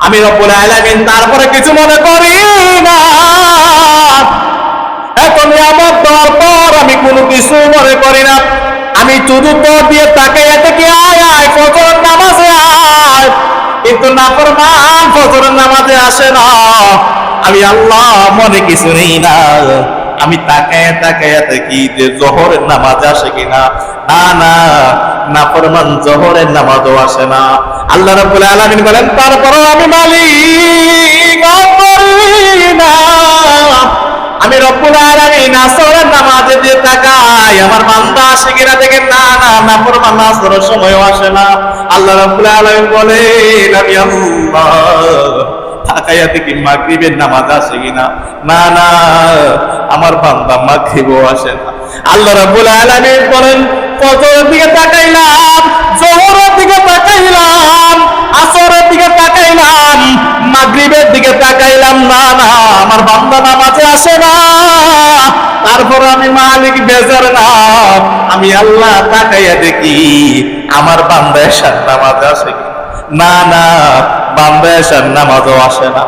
আমি রব্বুল আলামিন তারপরে কিছু মনে করি না। এত নিয়ামত দেওয়ার পর আমি কোনো কিছু মনে করি না। আমি শুধু পর দিয়ে তাকে এতে কি আয় আয় ফজরের নামাজে আয়, কিন্তু নাফরমান ফজরের নামাজে আসে না। আমি আল্লাহ মনে কিছু নেই না। আমি তাকায় তাকায় দেখি যে জোহরের নামাজ আসে কিনা। না না, নাফরমান জোহরের নামাজও আসে না। আল্লাহ রাব্বুল আলামিন বলেন তারপরও আমি মালিক করি না। আমি রব্বুল আলামিন আসরের নামাজে দিয়ে তাকাই আমার বান্দা আসে কিনা, দেখেন না না, নাফরমান আসরের সময়ও আসে না। আল্লাহ রাব্বুল আলামিন বলেন আমি আল্লাহ তাকাইয়া দেখি মাগরিবের নামাজ আসে কিনা। না না, আমার বান্দা মাগরিবও আসে না। আল্লাহ রাব্বুল আলামিন বলেন ফজরের দিকে তাকাইলাম, যোহরের দিকে তাকাইলাম, আসরের দিকে তাকাইলাম, মাগরিবের দিকে তাকাইলাম, না না, আমার বান্দা নামাজে আসে না। তারপর আমি মালিক বেজার না, আমি আল্লাহ তাকাইয়া দেখি আমার বান্দা এশার নামাজে আসে না। না, বান্দা এশার নামাজও আসে না।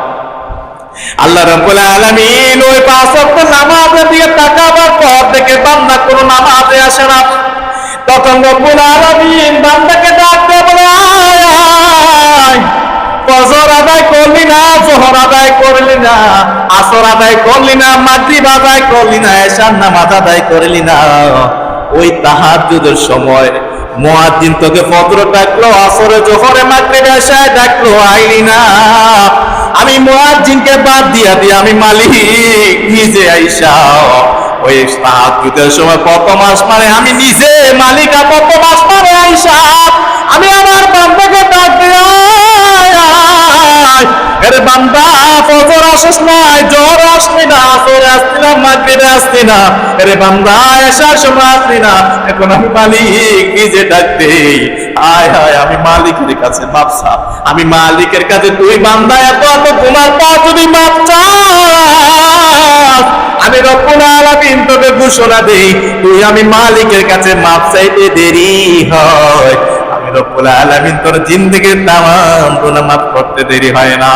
আল্লাহ রাব্বুল আলামিন ওই পাঁচ ওয়াক্ত নামাজের দিকে তাকাবার পর দেখে বান্দা কোনো নামাজে আসে না। তখন রব্বুল আলামিন বান্দাকে ডাক দিয়ে বলে আয়, ফজর আদায় করলি না, যোহর আদায় করলি না, আসর আদায় করলি না, মাগরিব আদায় করলি না, এশার নামাজ আদায় করলি না। ওই তাহাজ্জুদের সময় মুয়াজ্জিন তোকে ফজর ডাকলো, আসরে যোহরে মাগরিবে এশায় ডাকলো, আইলি না। আমি মুয়াজ্জিনকে বাদ দিয়া আমি মালিক নিজে আইসা ওই তাহাজ্জুদের সময় কত মাস মানে আমি নিজে মালিকা কত মাস মানে আইসা আমি আমার বান্দাকে ডাক দিয়া আরে বান্দা ফজর আসিস না, জোহর আসলি না, আসরে আসলি না, মাগরিবে আসলি না, আরে বান্দা এশার সময় আসলি না। এখন আমি মালিক নিজে ডাকতে আয় হায়, আমি মালিকের কাছে মাপ চা। আমি মালিকের কাছে তুই বান্দা এত এত গুনার পর যদি মাপ চাস, আমি রব্বুল আলামিন তোকে ঘোষণা দেই তুই আমি মালিকের কাছে মাপ চাইতে দেরি হয়, আমি রব্বুল আলামিন তোর জিন্দেগির তামাম গুনাহ মাফ করতে দেরি হয় না।